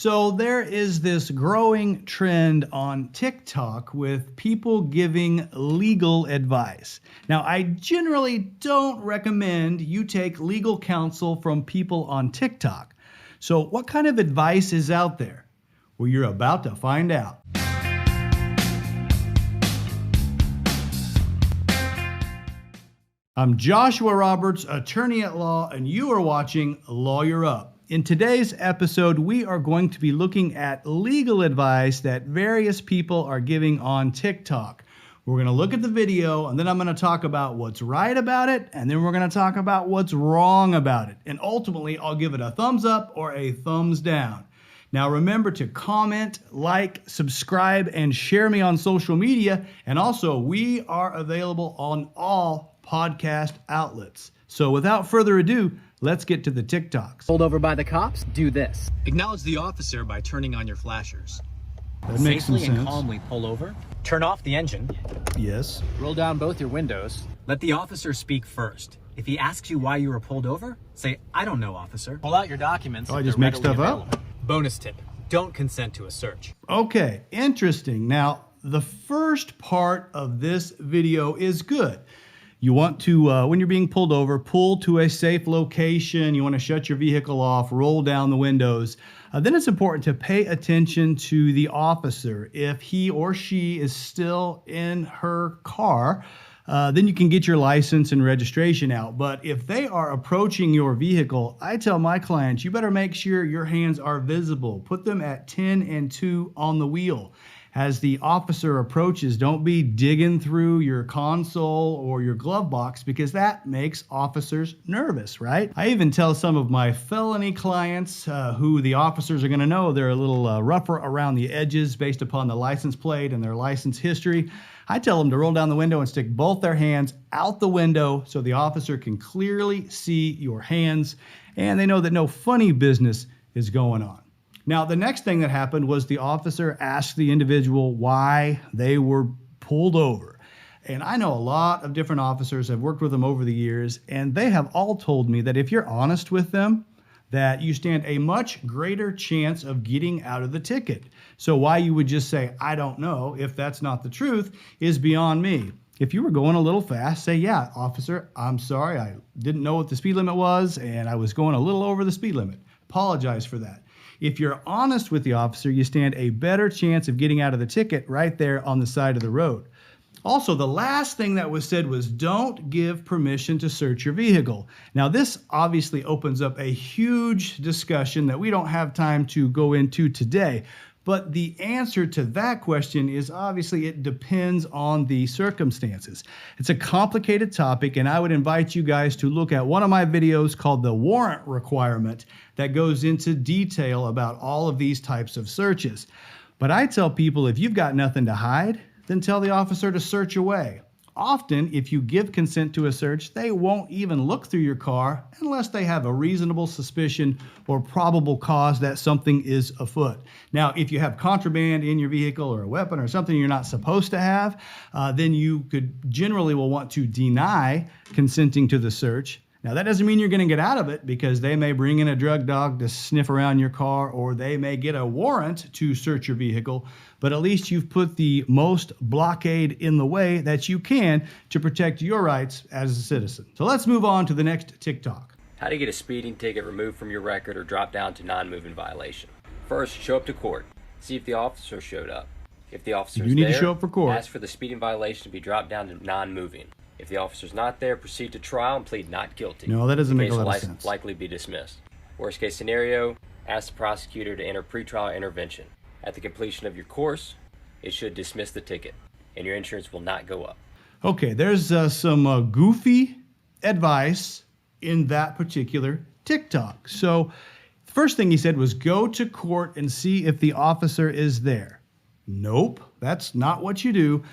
So there is this growing trend on TikTok with people giving legal advice. Now, I generally don't recommend you take legal counsel from people on TikTok. So what kind of advice is out there? Well, you're about to find out. I'm Joshua Roberts, attorney at law, and you are watching Lawyer Up. In today's episode, we are going to be looking at legal advice that various people are giving on TikTok. We're going to look at the video, and then I'm going to talk about what's right about it, and then we're going to talk about what's wrong about it. And ultimately, I'll give it a thumbs up or a thumbs down. Now, remember to comment, like, subscribe, and share me on social media. And also, we are available on all podcast outlets. So without further ado, let's get to the TikToks. Pulled over by the cops, do this. Acknowledge the officer by turning on your flashers. That makes some Safely sense. and calmly pull over. Turn off the engine. Yes. Roll down both your windows. Let the officer speak first. If he asks you why you were pulled over, say, "I don't know, officer." Pull out your documents. Oh, I if just they're make stuff readily up? available. Bonus tip, don't consent to a search. Okay, interesting. Now, the first part of this video is good. You want to, when you're being pulled over, pull to a safe location. You want to shut your vehicle off, roll down the windows. Then it's important to pay attention to the officer. If he or she is still in her car, then you can get your license and registration out. But if they are approaching your vehicle, I tell my clients, you better make sure your hands are visible. Put them at 10 and 2 on the wheel. As the officer approaches, don't be digging through your console or your glove box because that makes officers nervous, right? I even tell some of my felony clients who the officers are going to know they're a little rougher around the edges based upon the license plate and their license history. I tell them to roll down the window and stick both their hands out the window so the officer can clearly see your hands and they know that no funny business is going on. Now, the next thing that happened was the officer asked the individual why they were pulled over. And I know a lot of different officers. I've worked with them over the years, and they have all told me that if you're honest with them, that you stand a much greater chance of getting out of the ticket. So why you would just say, "I don't know," if that's not the truth, is beyond me. If you were going a little fast, say, "Yeah, officer, I'm sorry. I didn't know what the speed limit was, and I was going a little over the speed limit. Apologize for that." If you're honest with the officer, you stand a better chance of getting out of the ticket right there on the side of the road. Also, the last thing that was said was don't give permission to search your vehicle. Now, this obviously opens up a huge discussion that we don't have time to go into today. But the answer to that question is obviously it depends on the circumstances. It's a complicated topic, and I would invite you guys to look at one of my videos called The Warrant Requirement that goes into detail about all of these types of searches. But I tell people if you've got nothing to hide, then tell the officer to search away. Often, if you give consent to a search, they won't even look through your car unless they have a reasonable suspicion or probable cause that something is afoot. Now, if you have contraband in your vehicle or a weapon or something you're not supposed to have, then you could generally will want to deny consenting to the search. Now, that doesn't mean you're going to get out of it because they may bring in a drug dog to sniff around your car or they may get a warrant to search your vehicle, but at least you've put the most blockade in the way that you can to protect your rights as a citizen. So let's move on to the next TikTok. How to get a speeding ticket removed from your record or drop down to non-moving violation. First, show up to court. See if the officer showed up. If the officer is You need there, to show up for court. ask for the speeding violation to be dropped down to non-moving. If the officer's not there, proceed to trial and plead not guilty. No, that doesn't The make a case lot will of sense. likely be dismissed. Worst case scenario, ask the prosecutor to enter pretrial intervention. At the completion of your course, it should dismiss the ticket, and your insurance will not go up. Okay, there's some goofy advice in that particular TikTok. So the first thing he said was go to court and see if the officer is there. Nope, that's not what you do.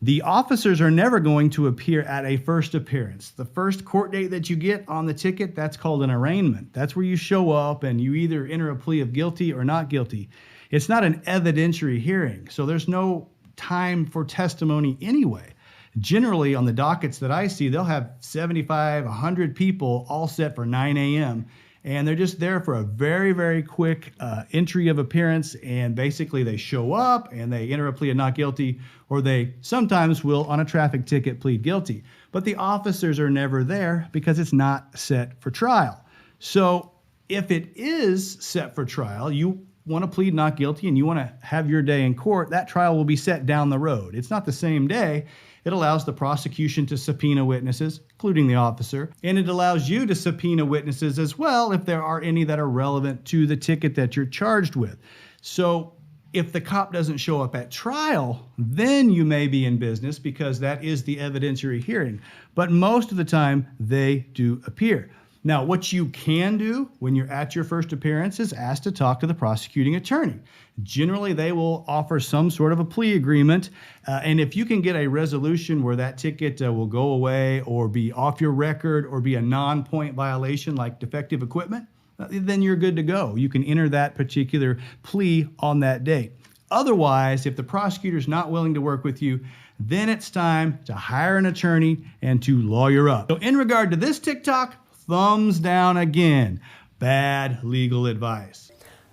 The officers are never going to appear at a first appearance. The first court date that you get on the ticket, that's called an arraignment. That's where you show up and you either enter a plea of guilty or not guilty. It's not an evidentiary hearing, so there's no time for testimony anyway. Generally, on the dockets that I see, they'll have 75, 100 people all set for 9 a.m., and they're just there for a very, very quick entry of appearance, and basically they show up and they enter a plea of not guilty, or they sometimes will, on a traffic ticket, plead guilty. But the officers are never there because it's not set for trial. So if it is set for trial, you want to plead not guilty and you want to have your day in court, that trial will be set down the road. It's not the same day. It allows the prosecution to subpoena witnesses, including the officer, and it allows you to subpoena witnesses as well if there are any that are relevant to the ticket that you're charged with. So if the cop doesn't show up at trial, then you may be in business because that is the evidentiary hearing. But most of the time, they do appear. Now, what you can do when you're at your first appearance is ask to talk to the prosecuting attorney. Generally, they will offer some sort of a plea agreement. And if you can get a resolution where that ticket will go away or be off your record or be a non-point violation like defective equipment, then you're good to go. You can enter that particular plea on that date. Otherwise, if the prosecutor's not willing to work with you, then it's time to hire an attorney and to lawyer up. So in regard to this TikTok, thumbs down again. Bad legal advice.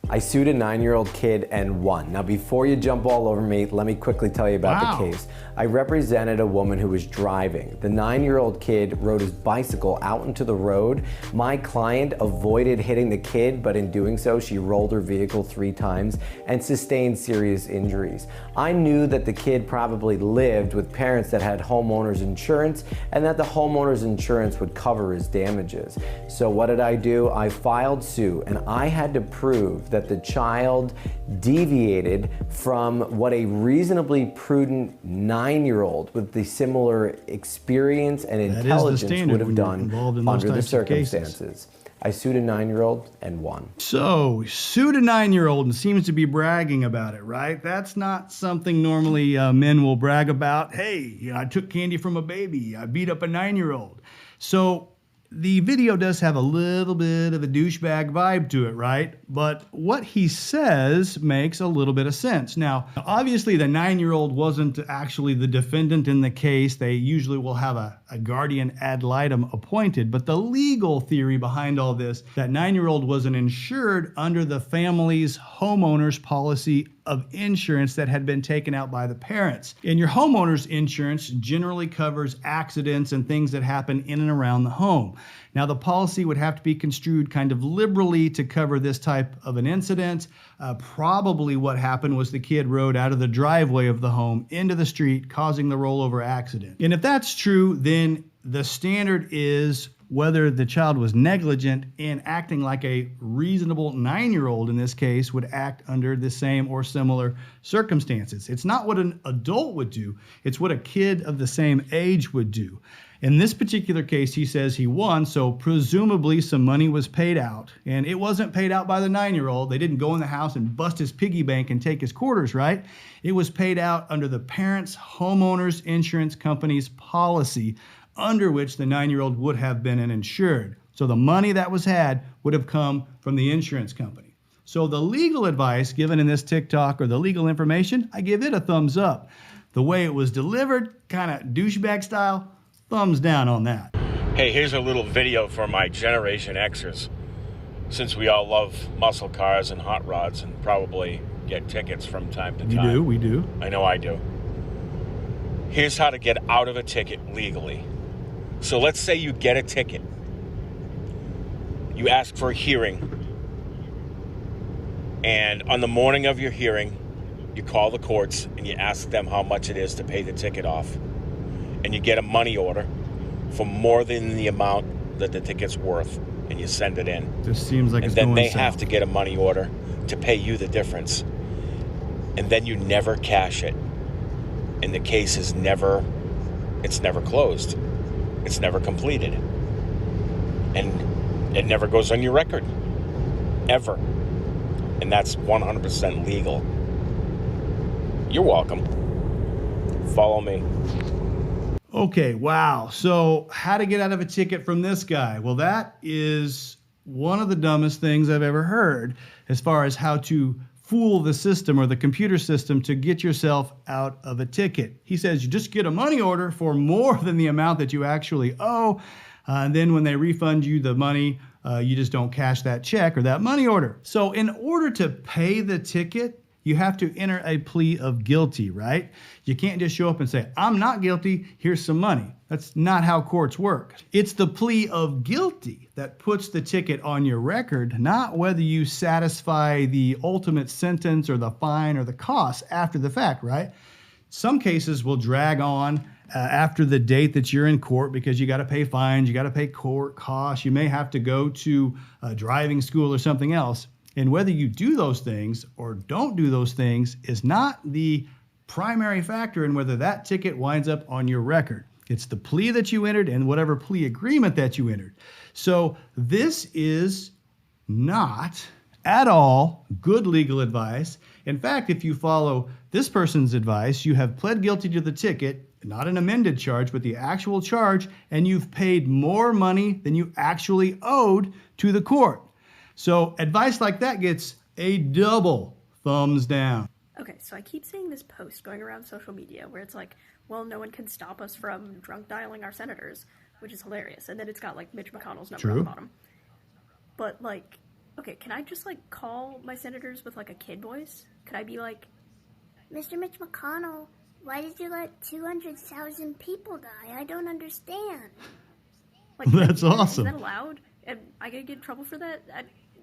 I sued a 9-year-old kid and won. Now, before you jump all over me, let me quickly tell you about the case. I represented a woman who was driving. The 9-year-old kid rode his bicycle out into the road. My client avoided hitting the kid, but in doing so, she rolled her vehicle 3 times and sustained serious injuries. I knew that the kid probably lived with parents that had homeowners insurance and that the homeowners insurance would cover his damages. So what did I do? I filed suit, and I had to prove that the child deviated from what a reasonably prudent 9-year-old with the similar experience and intelligence would have done under the circumstances. I sued a 9-year-old and won. So, sued a 9-year-old and seems to be bragging about it, right? That's not something normally men will brag about. Hey, I took candy from a baby. I beat up a 9-year-old. So, the video does have a little bit of a douchebag vibe to it, right? But what he says makes a little bit of sense. Now, obviously the 9-year-old wasn't actually the defendant in the case. They usually will have a guardian ad litem appointed, but the legal theory behind all this, that 9-year-old wasn't insured under the family's homeowner's policy of insurance that had been taken out by the parents. And your homeowner's insurance generally covers accidents and things that happen in and around the home. Now, the policy would have to be construed kind of liberally to cover this type of an incident. Probably what happened was the kid rode out of the driveway of the home into the street, causing the rollover accident. And if that's true, then the standard is whether the child was negligent in acting like a reasonable 9-year-old in this case would act under the same or similar circumstances. It's not what an adult would do, it's what a kid of the same age would do. In this particular case, he says he won, so presumably some money was paid out. And it wasn't paid out by the 9-year-old. They didn't go in the house and bust his piggy bank and take his quarters, right? It was paid out under the parents' homeowners insurance company's policy, under which the 9-year-old would have been an insured. So the money that was had would have come from the insurance company. So the legal advice given in this TikTok, or the legal information, I give it a thumbs up. The way it was delivered, kind of douchebag style, thumbs down on that. Hey, here's a little video for my Generation Xers. Since we all love muscle cars and hot rods and probably get tickets from time to time. We do. I know I do. Here's how to get out of a ticket legally. So let's say you get a ticket. You ask for a hearing. And on the morning of your hearing, you call the courts and you ask them how much it is to pay the ticket off. And you get a money order for more than the amount that the ticket's worth, and you send it in. This seems like it's going south. And then they have to get a money order to pay you the difference. And then you never cash it. And the case is never closed. It's never completed. And it never goes on your record. Ever. And that's 100% legal. You're welcome. Follow me. Okay, wow. So how to get out of a ticket from this guy? Well, that is one of the dumbest things I've ever heard as far as how to fool the system or the computer system to get yourself out of a ticket. He says you just get a money order for more than the amount that you actually owe. And then when they refund you the money, You just don't cash that check or that money order. So in order to pay the ticket, you have to enter a plea of guilty, right? You can't just show up and say, I'm not guilty, here's some money. That's not how courts work. It's the plea of guilty that puts the ticket on your record, not whether you satisfy the ultimate sentence or the fine or the cost after the fact, right? Some cases will drag on after the date that you're in court because you got to pay fines, you got to pay court costs, you may have to go to driving school or something else. And whether you do those things or don't do those things is not the primary factor in whether that ticket winds up on your record. It's the plea that you entered and whatever plea agreement that you entered. So this is not at all good legal advice. In fact, if you follow this person's advice, you have pled guilty to the ticket, not an amended charge, but the actual charge, and you've paid more money than you actually owed to the court. So advice like that gets a double thumbs down. Okay, so I keep seeing this post going around social media where it's like, well, no one can stop us from drunk dialing our senators, which is hilarious. And then it's got like Mitch McConnell's number on the bottom. But like, okay, can I just like call my senators with like a kid voice? Could I be like, Mr. Mitch McConnell, why did you let 200,000 people die? I don't understand. Like, that's awesome. Is that allowed? Am I gonna get in trouble for that?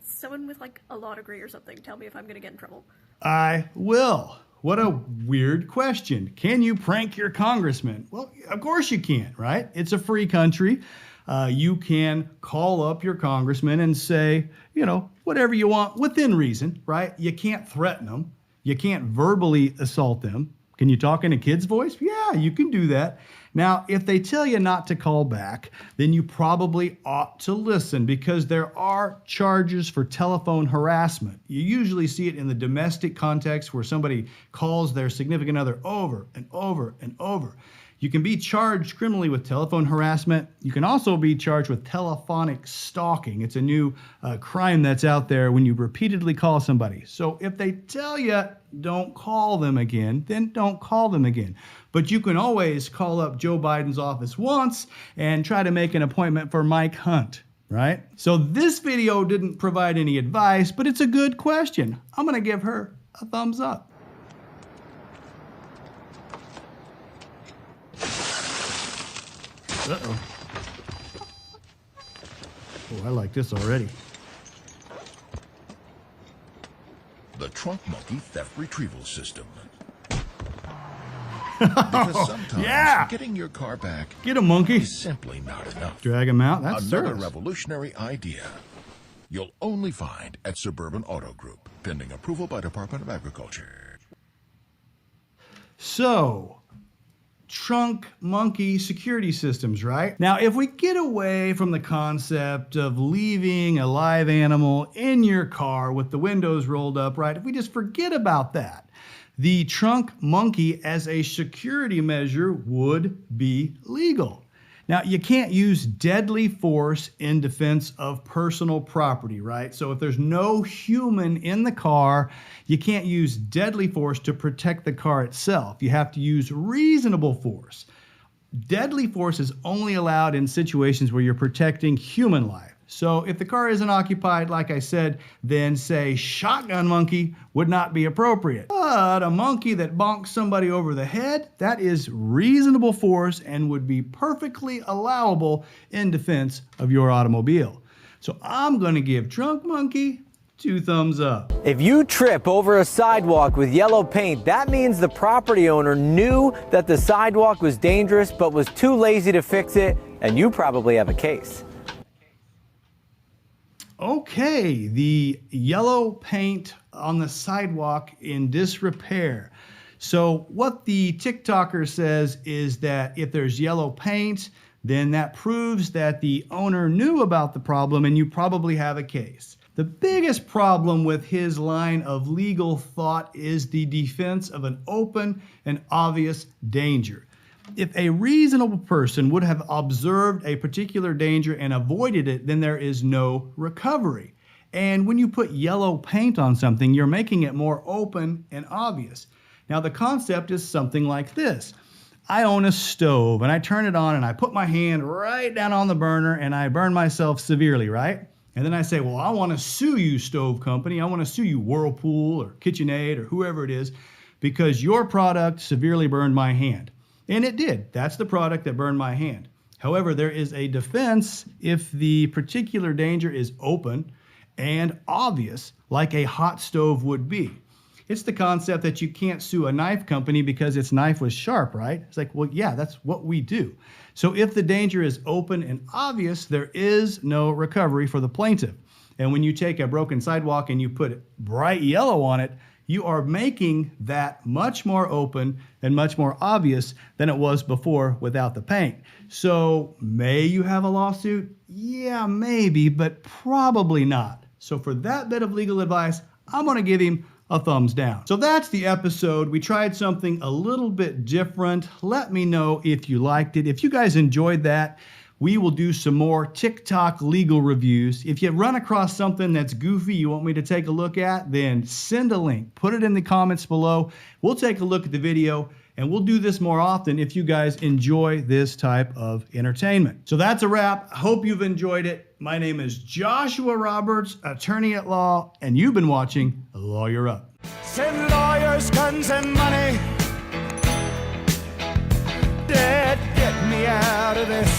Someone with like a law degree or something, tell me if I'm gonna get in trouble. I will. What a weird question. Can you prank your congressman? Well, of course you can, right? It's a free country. You can call up your congressman and say, you know, whatever you want within reason, right? You can't threaten them. You can't verbally assault them. Can you talk in a kid's voice? Yeah, you can do that. Now, if they tell you not to call back, then you probably ought to listen because there are charges for telephone harassment. You usually see it in the domestic context where somebody calls their significant other over and over and over. You can be charged criminally with telephone harassment. You can also be charged with telephonic stalking. It's a new crime that's out there when you repeatedly call somebody. So if they tell you don't call them again, then don't call them again. But you can always call up Joe Biden's office once and try to make an appointment for Mike Hunt, right? So this video didn't provide any advice, but it's a good question. I'm going to give her a thumbs up. Uh-oh. Oh, I like this already. The Trunk Monkey Theft Retrieval System. Because sometimes getting your car back Get a monkey. is simply not enough. Drag him out. That's Another service. revolutionary idea you'll only find at Suburban Auto Group, pending approval by Department of Agriculture. So, trunk monkey security systems, right? Now, if we get away from the concept of leaving a live animal in your car with the windows rolled up, right? If we just forget about that, the trunk monkey as a security measure would be legal. Now, you can't use deadly force in defense of personal property, right? So if there's no human in the car, you can't use deadly force to protect the car itself. You have to use reasonable force. Deadly force is only allowed in situations where you're protecting human life. So if the car isn't occupied, like I said, then say shotgun monkey would not be appropriate. But a monkey that bonks somebody over the head, that is reasonable force and would be perfectly allowable in defense of your automobile. So I'm going to give trunk monkey 2 thumbs up. If you trip over a sidewalk with yellow paint, that means the property owner knew that the sidewalk was dangerous but was too lazy to fix it, and you probably have a case. Okay, the yellow paint on the sidewalk in disrepair. So what the TikToker says is that if there's yellow paint, then that proves that the owner knew about the problem and you probably have a case. The biggest problem with his line of legal thought is the defense of an open and obvious danger. If a reasonable person would have observed a particular danger and avoided it, then there is no recovery. And when you put yellow paint on something, you're making it more open and obvious. Now, the concept is something like this. I own a stove and I turn it on and I put my hand right down on the burner and I burn myself severely, right? and then I say, well, I want to sue you, stove company. I want to sue you, Whirlpool or KitchenAid or whoever it is, because your product severely burned my hand. And it did. That's the product that burned my hand. However, there is a defense if the particular danger is open and obvious, like a hot stove would be. It's the concept that you can't sue a knife company because its knife was sharp, right? It's like, well, yeah, that's what we do. So if the danger is open and obvious, there is no recovery for the plaintiff. And when you take a broken sidewalk and you put bright yellow on it, you are making that much more open and much more obvious than it was before without the paint. So may you have a lawsuit? Yeah, maybe, but probably not. So for that bit of legal advice, I'm going to give him a thumbs down. So that's the episode. We tried something a little bit different. Let me know if you liked it. If you guys enjoyed that, we will do some more TikTok legal reviews. If you run across something that's goofy you want me to take a look at, then send a link. Put it in the comments below. We'll take a look at the video, and we'll do this more often if you guys enjoy this type of entertainment. So that's a wrap. Hope you've enjoyed it. My name is Joshua Roberts, attorney at law, and you've been watching Lawyer Up. Send lawyers, guns, and money. Dad, get me out of this.